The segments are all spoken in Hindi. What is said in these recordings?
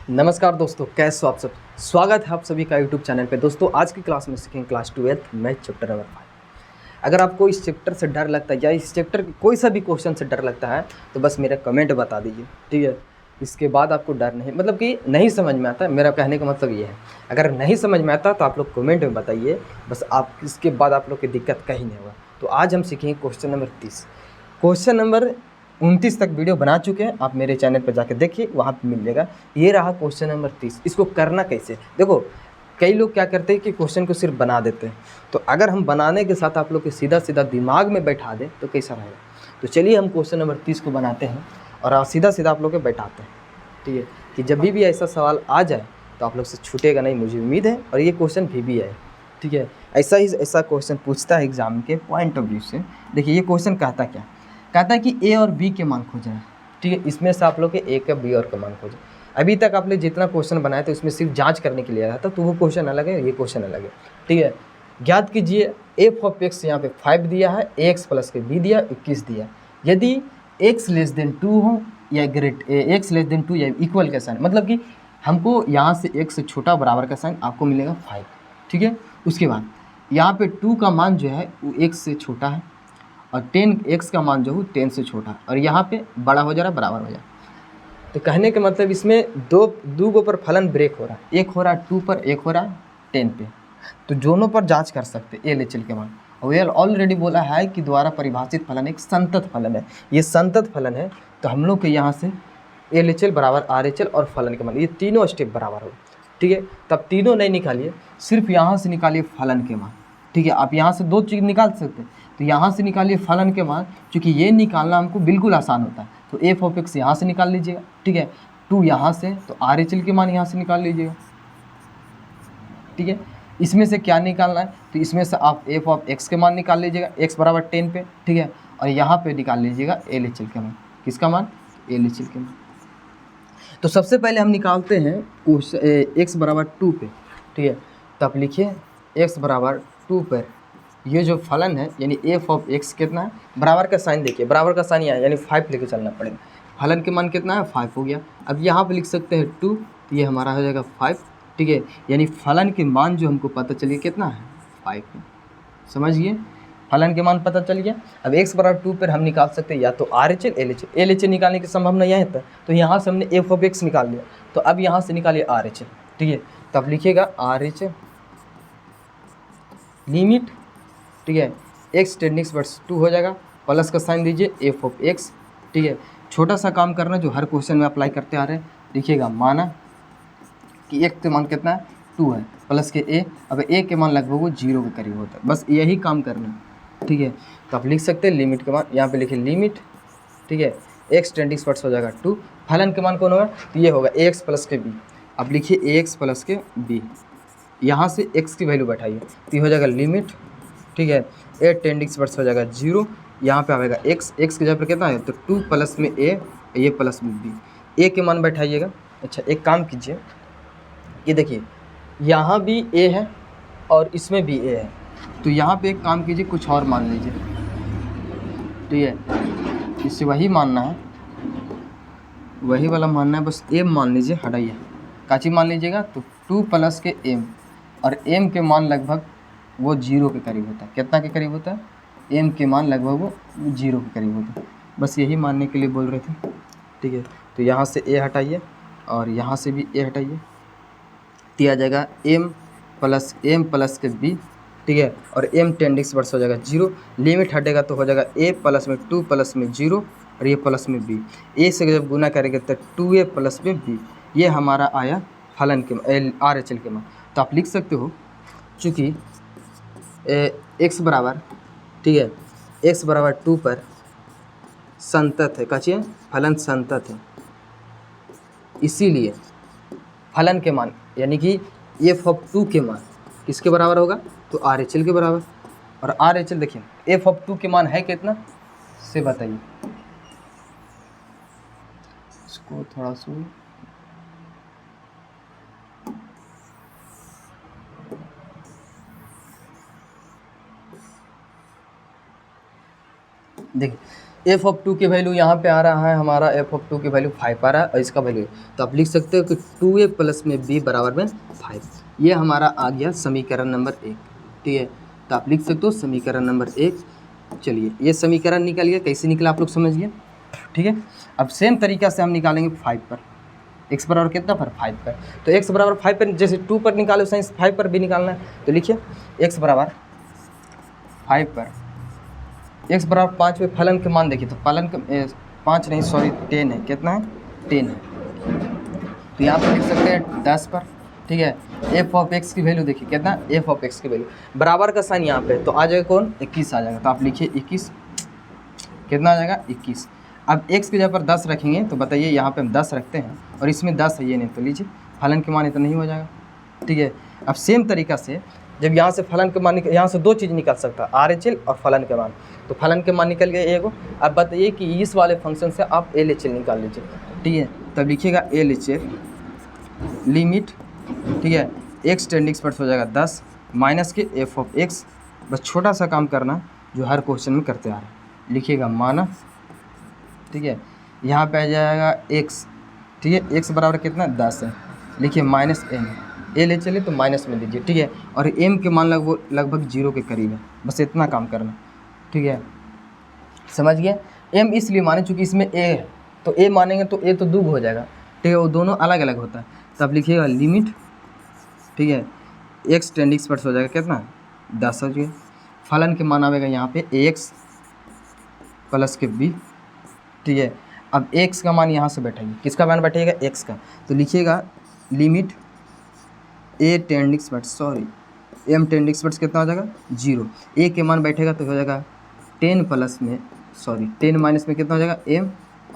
नमस्कार दोस्तों, कैसे हो आप सब। स्वागत है आप सभी का यूट्यूब चैनल पे। दोस्तों आज की क्लास में सीखेंगे class 12th math chapter number 5। अगर आपको इस चैप्टर से डर लगता है या इस चैप्टर के कोई सा भी क्वेश्चन से डर लगता है तो बस मेरा कमेंट बता दीजिए, ठीक है। इसके बाद आपको डर नहीं, मतलब कि नहीं समझ में आता है, मेरा कहने का मतलब ये है। अगर नहीं समझ में आता तो आप लोग कमेंट में बताइए, बस आप इसके बाद आप लोग की दिक्कत कहीं नहीं होगा। तो आज हम सीखेंगे क्वेश्चन नंबर 30। क्वेश्चन नंबर 29 तक वीडियो बना चुके हैं, आप मेरे चैनल पर जाकर देखिए, वहाँ पे मिल जाएगा। ये रहा क्वेश्चन नंबर 30। इसको करना कैसे, देखो कई लोग क्या करते हैं कि क्वेश्चन को सिर्फ बना देते हैं। तो अगर हम बनाने के साथ आप लोग के सीधा सीधा दिमाग में बैठा दें तो कैसा रहेगा। तो चलिए हम क्वेश्चन नंबर 30 को बनाते हैं और सीधा सीधा आप लोग के बैठाते हैं, ठीक है। कि जब भी ऐसा सवाल आ जाए तो आप लोग से छूटेगा नहीं, मुझे उम्मीद है। और ये क्वेश्चन भी है, ठीक है। ऐसा क्वेश्चन पूछता है एग्जाम के पॉइंट ऑफ व्यू से। देखिए ये क्वेश्चन कहता है कि ए और बी के मान खोजना है, ठीक है। इसमें से आप लोग के ए का बी और का मान खोजना। अभी तक आपने जितना क्वेश्चन बनाया था उसमें सिर्फ जांच करने के लिए आया था, तो वो क्वेश्चन अलग है, ये क्वेश्चन अलग है, ठीक है। ज्ञात कीजिए एफ ऑफ एक्स, यहाँ पे 5 दिया है, ए एक्स प्लस के बी दिया 21 दिया। यदि एक्स लेस देन 2 हो या एक्स लेस देन 2 या इक्वल का साइन, मतलब कि हमको यहाँ से एक्स से छोटा बराबर का साइन आपको मिलेगा 5, ठीक है। उसके बाद यहाँ पे 2 का मान जो है वो एक्स से छोटा है और 10 एक्स का मान जो है 10 से छोटा है, और यहाँ पे बड़ा हो जा रहा है, बराबर हो जा रहा है। तो कहने का मतलब इसमें दो गो पर फलन ब्रेक हो रहा है, एक हो रहा है 2 पर, एक हो रहा है 10 पे। तो दोनों पर जांच कर सकते एल एच एल के मान। और ये ऑलरेडी बोला है कि द्वारा परिभाषित फलन एक संतत फलन है, ये संतत फलन है। तो हम लोग के यहाँ से एल एच एल बराबर आर एच एल और फलन के मान, ये तीनों स्टेप बराबर हो, ठीक है। तब तीनों नहीं निकालिए, सिर्फ यहाँ से निकालिए फलन के मान, ठीक है। आप यहाँ से दो चीज़ निकाल सकते हैं, तो यहाँ से निकालिए फलन के मान, क्योंकि ये निकालना हमको बिल्कुल आसान होता है। तो एफ ऑफ एक्स यहाँ से निकाल लीजिएगा, ठीक है। 2 यहाँ से, तो आर एच एल के मान यहाँ से निकाल लीजिएगा, ठीक है। इसमें से क्या निकालना है, तो इसमें से आप एफ ऑफ एक्स के मान निकाल लीजिएगा, एक्स बराबर 10 पे, ठीक है। और यहाँ पे निकाल लीजिएगा एल एच एल के मान, किसका मान, एल एच एल के मान। तो सबसे पहले हम निकालते हैं एक्स बराबर 2 पे, ठीक है। तो आप लिखिए एक्स बराबर 2 पर ये जो फलन है यानी एफ ऑफ एक्स कितना है, बराबर का साइन देखिए, बराबर का साइन यानी 5 लेके चलना पड़ेगा। फलन के मान कितना है, 5 हो गया। अब यहाँ पे लिख सकते हैं 2, तो ये हमारा हो जाएगा 5, ठीक है। यानी फलन के मान जो हमको पता चलिए कितना है, 5 है। समझिए, फलन के मान पता चल गया। अब x बराबर 2 पर हम निकाल सकते हैं या तो R H L L H L निकालने की संभावना यह है, तो यहाँ से हमने एफ ऑफ एक्स निकाल लिया। तो अब यहाँ से निकालिए आर एच एल, ठीक है। तब लिखिएगा आर एच एल लिमिट, ठीक है, एक्स टेंडिंग वर्स 2 हो जाएगा, प्लस का साइन दीजिए एफ ऑफ एक्स, ठीक है। छोटा सा काम करना जो हर क्वेश्चन में अप्लाई करते आ रहे हैं। देखिएगा माना कि एक्स के मान कितना है, 2 है, प्लस के ए, अब ए के मान लगभग वो 0 के करीब होता है, बस यही काम करना है, ठीक है। तो आप लिख सकते हैं लिमिट के मान, यहाँ पे लिखिए लिमिट, ठीक है, एक्स टेंडिंग वर्स हो जाएगा 2, फलन के मान कौन होगा, तो ये होगा ए एक्स प्लस के बी। अब लिखिए ए एक्स प्लस के बी, यहाँ से x की वैल्यू बैठाइए, तो ये हो जाएगा लिमिट, ठीक है, ए टेंडिंग वर्स हो जाएगा 0, यहाँ पे आएगा x की जगह पर कितना है, तो 2 प्लस में a, ये प्लस में b, a के मान बैठाइएगा। अच्छा एक काम कीजिए, ये देखिए यहाँ भी a है और इसमें भी a है, तो यहाँ पे एक काम कीजिए, कुछ और मान लीजिए, ठीक है। इससे वही मानना है, वही वाला मानना है, बस m मान लीजिए, हटाइए, काची मान लीजिएगा, तो 2 प्लस के m, और m के मान लगभग वो 0 के करीब होता है। कितना के करीब होता है, m के मान लगभग वो 0 के करीब होता है। बस यही मानने के लिए बोल रहे थे, ठीक है। तो यहाँ से a हटाइए और यहाँ से भी a हटाइए, दिया जाएगा m प्लस के b, ठीक है। और m टेंडिंग वर्स हो जाएगा 0, लिमिट हटेगा तो हो जाएगा a प्लस में 2 प्लस में 0 और ये प्लस में b, a से जब गुना करेंगे तो 2a प्लस में b, ये हमारा आया फलन के आर एच एल के मान। तो आप लिख सकते हो, चूँकि एक्स बराबर, ठीक है, एक्स बराबर 2 पर संतत है, कचिए फलन संतत है, इसीलिए फलन के मान यानी कि एफ ऑफ 2 के मान किसके बराबर होगा, तो आर एच एल के बराबर। और आर एच एल देखिए एफ ऑफ 2 के मान है कितना से बताइए, इसको थोड़ा सा देखिए एफ ऑफ 2 की वैल्यू यहाँ पे आ रहा है हमारा, एफ ऑफ 2 की वैल्यू 5 आ रहा है और इसका वैल्यू, तो आप लिख सकते हो कि 2a प्लस में b बराबर में 5। ये हमारा आ गया समीकरण नंबर 1, ठीक है। तो आप लिख सकते हो समीकरण नंबर 1। चलिए ये समीकरण निकल गया, कैसे निकला आप लोग समझ गए, ठीक है। अब सेम तरीका से हम निकालेंगे 5 पर, x बराबर कितना पर 5 पर। तो x बराबर 5 पर जैसे 2 पर निकाले वैसे 5 पर भी निकालना है। तो लिखिए x बराबर 5 पर, x बराबर 5 पे फलन के मान देखिए, तो फलन के 5 नहीं सॉरी 10 है, कितना है 10 है। तो यहाँ पर लिख सकते हैं 10 पर, ठीक है। एफ ऑफ एक्स की वैल्यू देखिए कितना, एफ ऑफ एक्स की वैल्यू बराबर का साइन यहाँ पे, तो आ जाएगा कौन 21 आ जाएगा। तो आप लिखिए 21, कितना आ जाएगा 21। अब x की जगह पर 10 रखेंगे, तो बताइए यहाँ पे हम 10 रखते हैं और इसमें 10 है, ये नहीं, तो लीजिए फलन के मान इतना नहीं हो जाएगा, ठीक है। अब सेम तरीका से जब यहाँ से फलन के मान यहाँ से दो चीज़ निकल सकता है, RHL और फलन के मान। तो फलन के मान निकल गए एगो। अब बताइए कि इस वाले फंक्शन से आप LHL निकाल लीजिए, ठीक है। तब लिखिएगा LHL लिमिट, ठीक है, x टेंडिंग टुवर्ड्स हो जाएगा 10 माइनस के एफ ऑफ एक्स। बस छोटा सा काम करना जो हर क्वेश्चन में करते आ रहे हैं, लिखिएगा माना, ठीक है। यहाँ पे आ जाएगा x, ठीक है, x बराबर कितना 10 है, लिखिए माइनस m, ए ले चलिए तो माइनस में लीजिए, ठीक है। और m के मान लगभग 0 के करीब है, बस इतना काम करना, ठीक है, समझ गए। m इसलिए माने चूँकि इसमें a है, तो a मानेंगे तो a तो दूग हो जाएगा, ठीक है, वो दोनों अलग अलग होता है। तो आप लिखिएगा लिमिट, ठीक है, x टेंडिंग टुवर्ड्स हो जाएगा कितना 10 हो गया। फलन के मान आएगा यहाँ पे ax प्लस के b, ठीक है। अब x का मान यहाँ से बैठेगा, किसका मान बैठेगा x का, तो लिखिएगा limit a tending towards m tending towards कितना हो जाएगा 0। a के मान बैठेगा तो हो जाएगा 10 प्लस में 10 माइनस में कितना हो जाएगा m,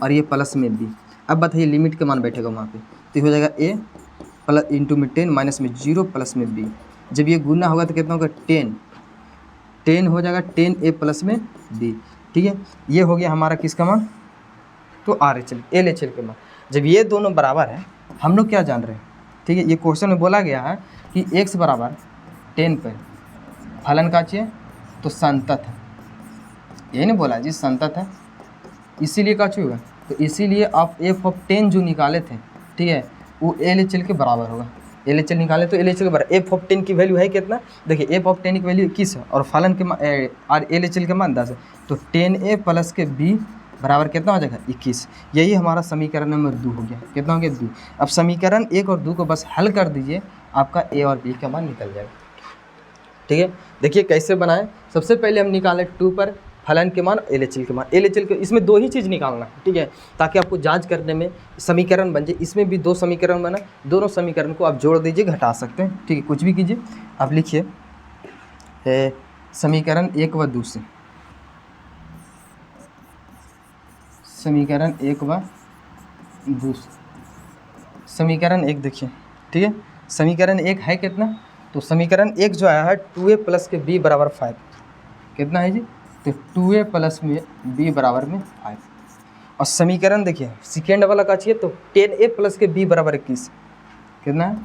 और ये प्लस में b। अब बताइए लिमिट के मान बैठेगा वहाँ पे, तो हो जाएगा a प्लस इंटू में 10 माइनस में 0 प्लस में b। जब ये गुना होगा तो कितना होगा 10 हो जाएगा 10a प्लस में b, ठीक है। ये हो गया हमारा किसका मान, तो LHL के मान। जब ये दोनों बराबर है, हम लोग क्या जान रहे हैं, ठीक है, ये क्वेश्चन में बोला गया है कि x बराबर 10 पर फलन का चाहिए तो संतत है, यही नहीं बोला जी संतत है, इसीलिए का चाहिए होगा। तो इसीलिए आप एफ ऑफ 10 जो निकाले थे, ठीक है, वो LHL के बराबर होगा। LHL निकाले तो LHL के बराबर, एफ ऑफ 10 की वैल्यू है कितना, देखिए एफ ऑफ 10 की वैल्यू 21 है और फलन के और LHL के मान 10 है, तो 10a प्लस के b बराबर कितना हो जाएगा 21। यही हमारा समीकरण नंबर 2 हो गया, कितना हो गया 2। अब समीकरण 1 और 2 को बस हल कर दीजिए, आपका a और b का मान निकल जाएगा, ठीक है। देखिए कैसे बनाएं, सबसे पहले हम निकालें 2 पर फलन के मान LHL के मान। LHL के इसमें दो ही चीज़ निकालना है, ठीक है, ताकि आपको जांच करने में समीकरण बन जाए। इसमें भी 2 समीकरण बना, दोनों समीकरण को आप जोड़ दीजिए, घटा सकते हैं, ठीक है, कुछ भी कीजिए। आप लिखिए समीकरण 1 व 2 से, समीकरण 1 व 2, समीकरण 1 देखिए, ठीक है। समीकरण 1 है कितना, तो समीकरण 1 जो आया है 2a प्लस के b बराबर 5, कितना है जी, तो 2a प्लस में b बराबर में 5। और समीकरण देखिए सेकेंड वाला का चाहिए, तो 10a प्लस के b बराबर 21, कितना है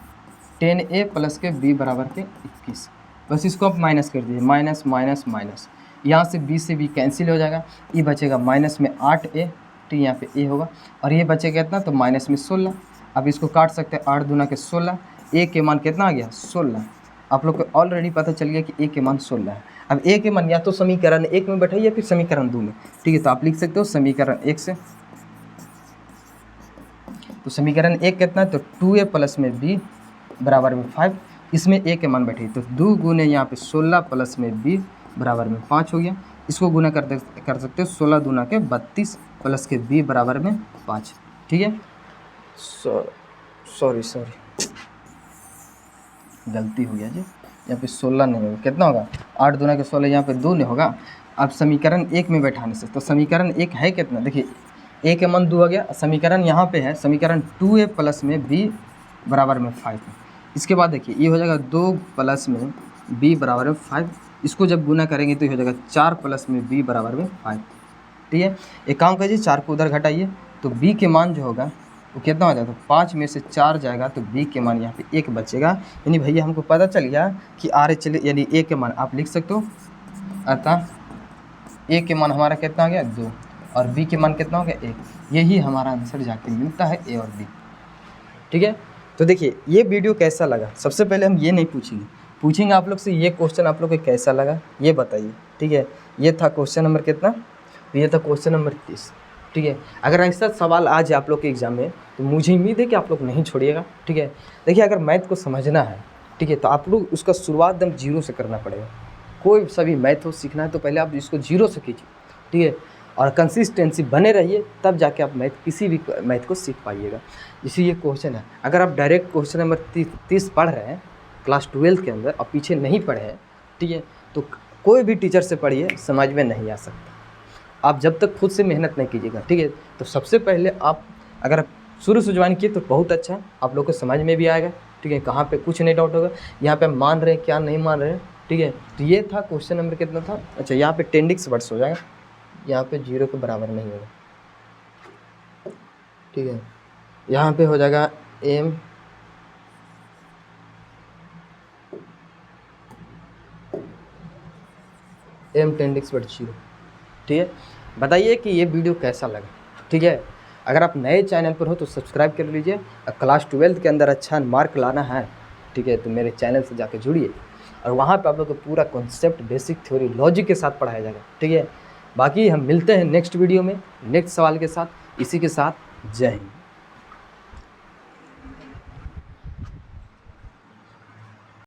10a प्लस के b बराबर के 21। बस इसको आप माइनस कर दीजिए, माइनस माइनस माइनस, यहाँ से b से b कैंसिल हो जाएगा, ये बचेगा माइनस में 8a, तो यहाँ पे a होगा, और ये बचेगा कितना, तो माइनस में 16। अब इसको काट सकते हैं, 8 दूना के 16, a के मान कितना आ गया 16। आप लोग को ऑलरेडी पता चल गया कि a के मान 16 है। अब a के मान या तो समीकरण 1 में बैठाइए या फिर समीकरण 2 में, ठीक है। तो आप लिख सकते हो समीकरण 1 से, तो समीकरण 1 कितना है, तो 2a प्लस में b बराबर में 5, इसमें a के मान बैठिए, तो 2 गुने यहाँ पे 16 प्लस में b बराबर में 5 हो गया। इसको गुना कर सकते हो, 16 दूना के 32 प्लस के b बराबर में 5, ठीक है। सॉरी गलती हो गया जी, यहाँ पे 16 नहीं होगा, कितना होगा 8 दूना के 16, यहाँ पे 2 नहीं होगा। अब समीकरण 1 में बैठाने से, तो समीकरण 1 है कितना, देखिए a के मान 2 हो गया, समीकरण यहाँ पे है समीकरण 2a प्लस में b बराबर में 5। इसके बाद देखिए ये हो जाएगा 2 प्लस में b बराबर में 5, इसको जब गुना करेंगे तो ये हो जाएगा 4 प्लस में b बराबर में 5, ठीक है। एक काम कीजिए 4 को उधर घटाइए, तो b के मान जो होगा वो कितना हो जाएगा, तो 5 में से 4 जाएगा, तो b के मान यहाँ पे 1 बचेगा। यानी भैया हमको पता चल गया कि RHL यानी a के मान आप लिख सकते हो, अतः a के मान हमारा कितना आ गया 2, और बी के मान कितना हो गया 1। यही हमारा आंसर जाके मिलता है ए और बी। ठीक है, तो देखिए ये वीडियो कैसा लगा, सबसे पहले हम ये नहीं पूछेंगे आप लोग से ये क्वेश्चन आप लोग को कैसा लगा ये बताइए। ठीक है, ये था क्वेश्चन नंबर कितना, ये था क्वेश्चन नंबर 30। ठीक है, अगर ऐसा सवाल आ जाए आप लोग के एग्जाम में तो मुझे उम्मीद है कि आप लोग नहीं छोड़िएगा। ठीक है, देखिए अगर मैथ को समझना है, ठीक है, तो आप लोग उसका शुरुआत एकदम जीरो से करना पड़ेगा। कोई सा भी मैथ हो सीखना है तो पहले आप इसको जीरो से कीजिए। ठीक है, और कंसिस्टेंसी बने रहिए, तब जाके आप मैथ किसी भी मैथ को सीख पाइएगा। जैसे ये क्वेश्चन है, अगर आप डायरेक्ट क्वेश्चन नंबर 30 पढ़ रहे हैं क्लास 12 के अंदर और पीछे नहीं पढ़े हैं, ठीक है, तो कोई भी टीचर से पढ़िए, समझ में नहीं आ सकता आप जब तक खुद से मेहनत नहीं कीजिएगा। ठीक है, तो सबसे पहले आप अगर शुरू से ज्वाइन किए तो बहुत अच्छा है, आप लोग को समझ में भी आएगा। ठीक है, कहाँ पे कुछ नहीं डाउट होगा, यहाँ पे मान रहे हैं क्या नहीं मान रहे हैं। ठीक है, तो ये था क्वेश्चन नंबर कितना था, अच्छा यहाँ पे 10 वर्ड्स हो जाएगा, यहाँ पे 0 के बराबर नहीं होगा। ठीक है, यहाँ पे हो जाएगा m m 10(0). ठीक है, बताइए कि ये वीडियो कैसा लगा। ठीक है, अगर आप नए चैनल पर हो तो सब्सक्राइब कर लीजिए। क्लास 12 के अंदर अच्छा मार्क लाना है, ठीक है, तो मेरे चैनल से जाकर जुड़िए और वहाँ पे आप लोग को पूरा कॉन्सेप्ट, बेसिक थ्योरी, लॉजिक के साथ पढ़ाया जाएगा। ठीक है, बाकी हम मिलते हैं नेक्स्ट वीडियो में नेक्स्ट सवाल के साथ। इसी के साथ जय हिंद।